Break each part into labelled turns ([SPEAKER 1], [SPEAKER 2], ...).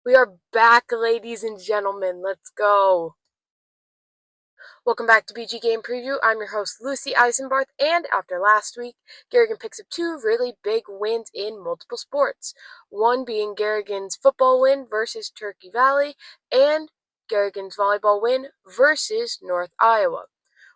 [SPEAKER 1] We are back, ladies and gentlemen. Let's go. Welcome back to BG Game Preview. I'm your host, Lucy Eisenbarth, and after last week, Garrigan picks up two really big wins in multiple sports. One being Garrigan's football win versus Turkey Valley, and Garrigan's volleyball win versus North Iowa.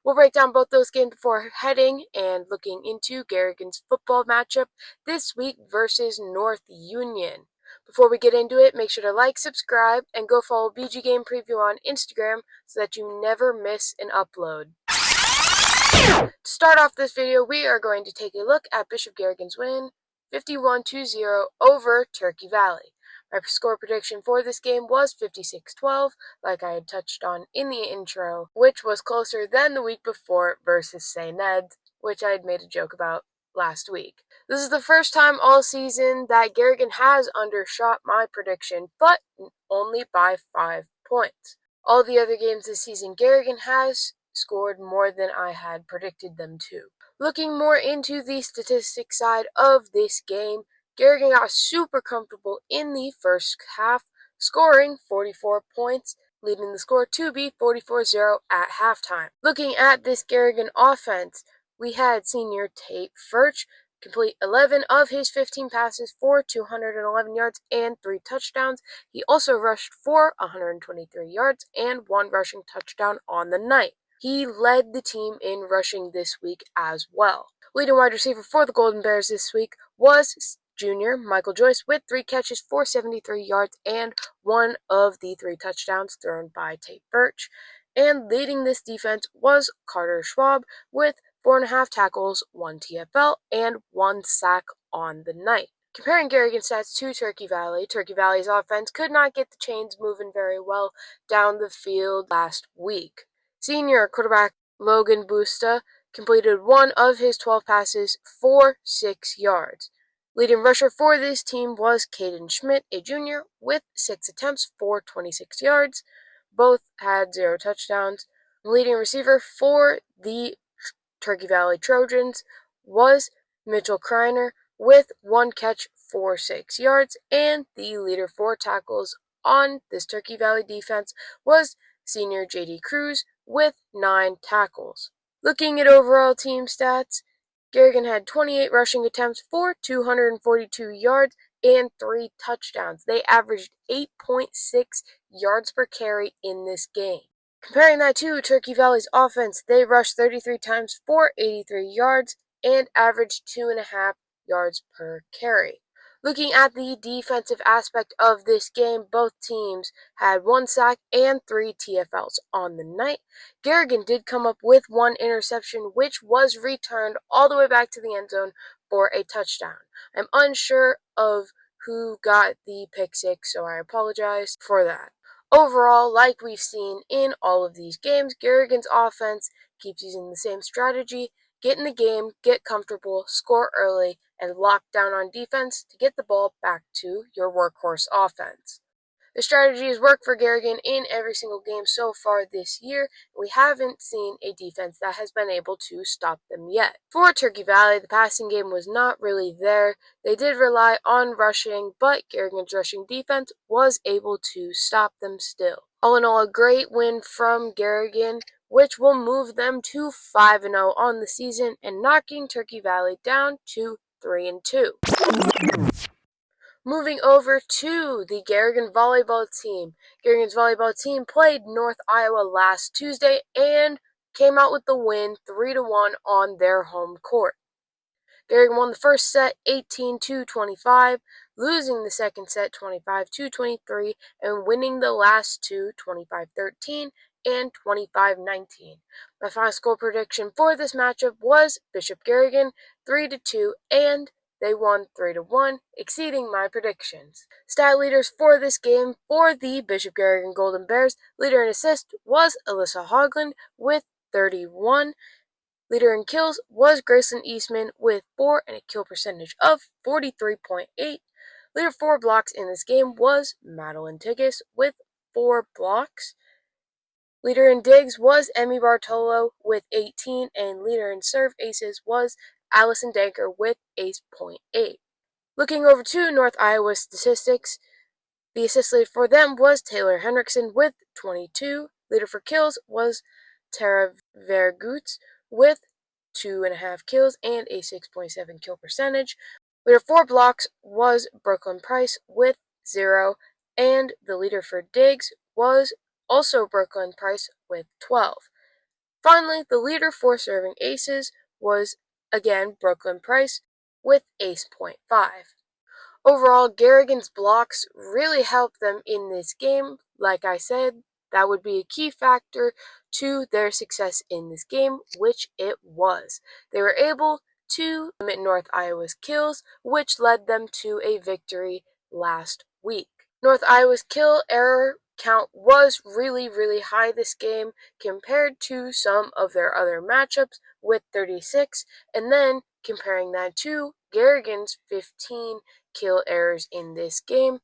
[SPEAKER 1] We'll break down both those games before heading and looking into Garrigan's football matchup this week versus North Union. Before we get into it, make sure to like, subscribe, and go follow BG Game Preview on Instagram so that you never miss an upload. To start off this video, we are going to take a look at Bishop Garrigan's win, 51-20 over Turkey Valley. My score prediction for this game was 56-12, like I had touched on in the intro, which was closer than the week before versus St. Ned's, which I had made a joke about last week. This is the first time all season that Garrigan has undershot my prediction, but only by 5 points. All the other games this season, Garrigan has scored more than I had predicted them to. Looking more into the statistics side of this game, Garrigan got super comfortable in the first half, scoring 44 points, leading the score to be 44-0 at halftime. Looking at this Garrigan offense, we had senior Tate Furch complete 11 of his 15 passes for 211 yards and 3 touchdowns. He also rushed for 123 yards and 1 rushing touchdown on the night. He led the team in rushing this week as well. Leading wide receiver for the Golden Bears this week was junior Michael Joyce with 3 catches for 73 yards and 1 of the 3 touchdowns thrown by Tate Birch. And leading this defense was Carter Schwab with 4.5 tackles, 1 TFL, and 1 sack on the night. Comparing Garrigan stats to Turkey Valley's offense could not get the chains moving very well down the field last week. Senior quarterback Logan Busta completed 1 of his 12 passes for 6 yards. Leading rusher for this team was Caden Schmidt, a junior, with 6 attempts for 26 yards. Both had 0 touchdowns. Leading receiver for the Turkey Valley Trojans was Mitchell Kreiner with 1 catch for 6 yards, and the leader for tackles on this Turkey Valley defense was senior JD Cruz with 9 tackles. Looking at overall team stats, Garrigan had 28 rushing attempts for 242 yards and 3 touchdowns. They averaged 8.6 yards per carry in this game. Comparing that to Turkey Valley's offense, they rushed 33 times for 83 yards and averaged 2.5 yards per carry. Looking at the defensive aspect of this game, both teams had 1 sack and 3 TFLs on the night. Garrigan did come up with 1 interception, which was returned all the way back to the end zone for a touchdown. I'm unsure of who got the pick six, so I apologize for that. Overall, like we've seen in all of these games, Garrigan's offense keeps using the same strategy: get in the game, get comfortable, score early, and lock down on defense to get the ball back to your workhorse offense. The strategy has worked for Garrigan in every single game so far this year. We haven't seen a defense that has been able to stop them yet. For Turkey Valley, the passing game was not really there. They did rely on rushing, but Garrigan's rushing defense was able to stop them still. All in all, a great win from Garrigan, which will move them to 5-0 on the season and knocking Turkey Valley down to 3-2. Moving over to the Garrigan volleyball team. Garrigan's volleyball team played North Iowa last Tuesday and came out with the win 3-1 on their home court. Garrigan won the first set 18-25, losing the second set 25-23, and winning the last two 25-13 and 25-19. My final score prediction for this matchup was Bishop Garrigan 3-2, and they won 3-1, exceeding my predictions. Stat leaders for this game for the Bishop Garrigan Golden Bears: leader in assist was Alyssa Hoagland with 31. Leader in kills was Graceland Eastman with 4 and a kill percentage of 43.8. Leader for blocks in this game was Madeline Tigas with 4 blocks. Leader in digs was Emmy Bartolo with 18, and leader in serve aces was Allison Danker with ace.8. Looking over to North Iowa statistics, The assist leader for them was Taylor Hendrickson with 22. Leader for kills was Tara Vergoots with 2.5 kills and a 6.7 kill percentage. Leader for blocks was Brooklyn Price with 0, and the leader for digs was also Brooklyn Price with 12. Finally, the leader for serving aces was again Brooklyn Price with ace.5. Overall, Garrigan's blocks really helped them in this game. Like I said, that would be a key factor to their success in this game, which it was. They were able to limit North Iowa's kills, which led them to a victory last week. North Iowa's kill error count was really high this game compared to some of their other matchups with 36, and then comparing that to Garrigan's 15 kill errors in this game.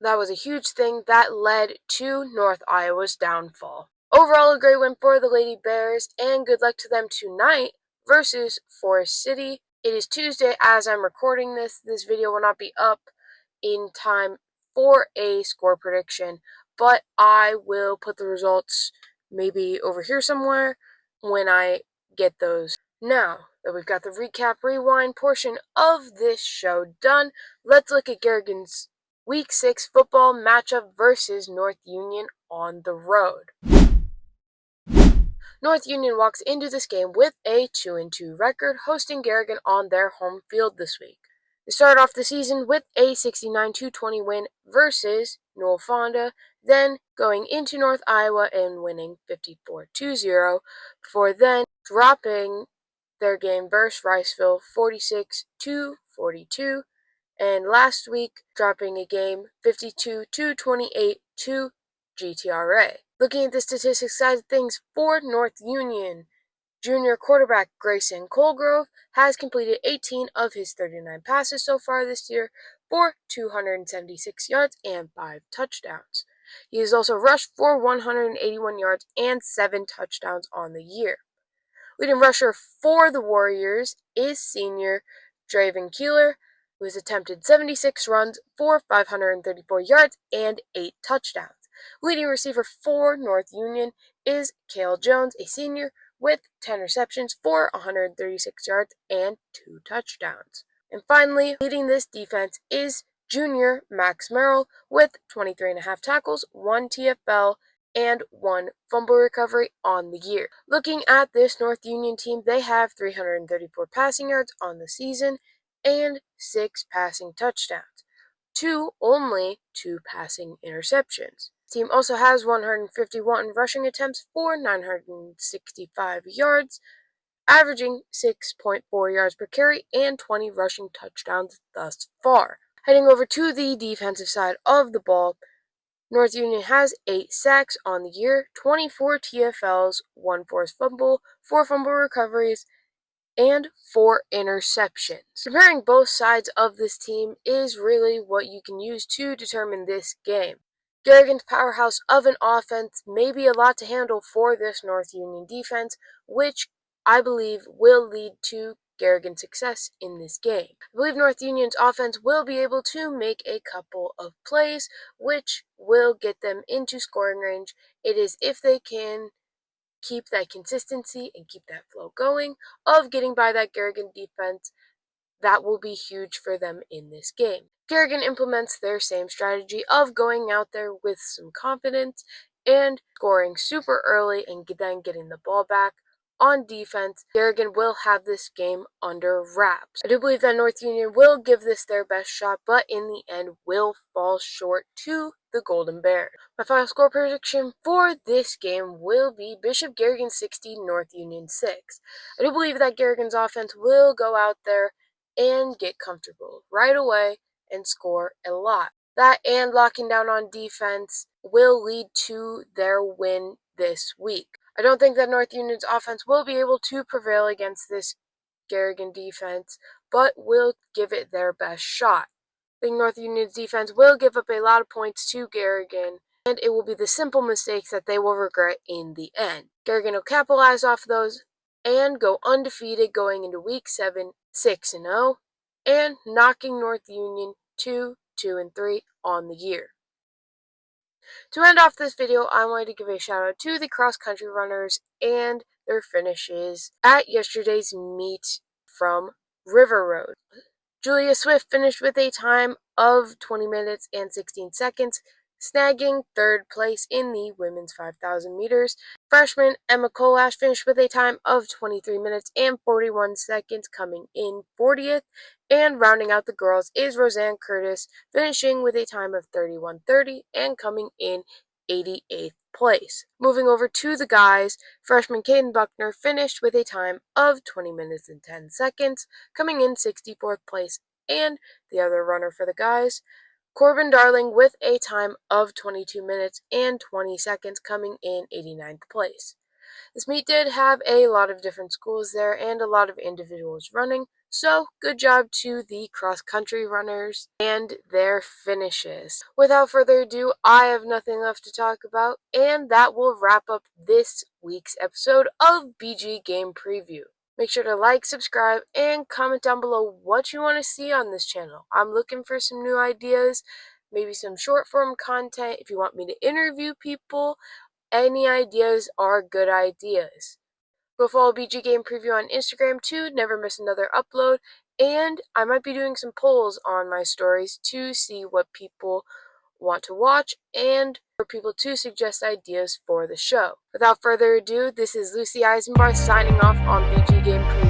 [SPEAKER 1] That was a huge thing that led to North Iowa's downfall. Overall, a great win for the Lady Bears, and good luck to them tonight versus Forest City. It is Tuesday as I'm recording this. This video will not be up in time for a score prediction, but I will put the results maybe over here somewhere when I get those. Now that we've got the recap rewind portion of this show done, let's look at Garrigan's Week 6 football matchup versus North Union on the road. North Union walks into this game with a 2-2 record, hosting Garrigan on their home field this week. They started off the season with a 69-20 win versus Newell Fonda, then going into North Iowa and winning 54-0, before then dropping their game versus Riceville 46-42, and last week dropping a game 52-28 to GTRA. Looking at the statistics side of things for North Union, junior quarterback Grayson Colgrove has completed 18 of his 39 passes so far this year for 276 yards and 5 touchdowns. He has also rushed for 181 yards and 7 touchdowns on the year. Leading rusher for the Warriors is senior Draven Keeler, who has attempted 76 runs for 534 yards and 8 touchdowns. Leading receiver for North Union is Cale Jones, a senior, with 10 receptions for 136 yards and 2 touchdowns. And finally, leading this defense is junior Max Merrill with 23.5 tackles, 1 TFL, and 1 fumble recovery on the year. Looking at this North Union team, they have 334 passing yards on the season and 6 passing touchdowns, only 2 passing interceptions. The team also has 151 rushing attempts for 965 yards, averaging 6.4 yards per carry and 20 rushing touchdowns thus far. Heading over to the defensive side of the ball, North Union has 8 sacks on the year, 24 TFLs, 1 forced fumble, 4 fumble recoveries, and 4 interceptions. Comparing both sides of this team is really what you can use to determine this game. Garrigan's powerhouse of an offense may be a lot to handle for this North Union defense, which I believe will lead to Garrigan's success in this game. I believe North Union's offense will be able to make a couple of plays, which will get them into scoring range. It is if they can keep that consistency and keep that flow going of getting by that Garrigan defense. That will be huge for them in this game. Garrigan implements their same strategy of going out there with some confidence and scoring super early and then getting the ball back. On defense, Garrigan will have this game under wraps. I do believe that North Union will give this their best shot, but in the end will fall short to the Golden Bears. My final score prediction for this game will be Bishop Garrigan 60, North Union 6. I do believe that Garrigan's offense will go out there and get comfortable right away and score a lot. That and locking down on defense will lead to their win this week. I don't think that North Union's offense will be able to prevail against this Garrigan defense, but will give it their best shot. I think North Union's defense will give up a lot of points to Garrigan, and it will be the simple mistakes that they will regret in the end. Garrigan will capitalize off those and go undefeated going into Week 7, 6-0, and knocking North Union to 2-3 on the year. To end off this video, I wanted to give a shout out to the cross-country runners and their finishes at yesterday's meet from River Road. Julia Swift finished with a time of 20 minutes and 16 seconds, snagging third place in the women's 5,000 meters. Freshman Emma Kolash finished with a time of 23 minutes and 41 seconds, coming in 40th. And rounding out the girls is Roseanne Curtis, finishing with a time of 31:30 and coming in 88th place. Moving over to the guys, freshman Caden Buckner finished with a time of 20 minutes and 10 seconds, coming in 64th place. And the other runner for the guys, Corbin Darling, with a time of 22 minutes and 20 seconds, coming in 89th place. This meet did have a lot of different schools there and a lot of individuals running, so good job to the cross-country runners and their finishes. Without further ado, I have nothing left to talk about, and that will wrap up this week's episode of BG Game Preview. Make sure to like, subscribe, and comment down below what you want to see on this channel. I'm looking for some new ideas, maybe some short-form content if you want me to interview people. Any ideas are good ideas. Go follow BG Game Preview on Instagram to never miss another upload, and I might be doing some polls on my stories to see what people want to watch and for people to suggest ideas for the show. Without further ado, this is Lucy Eisenbarth signing off on BG Game Preview.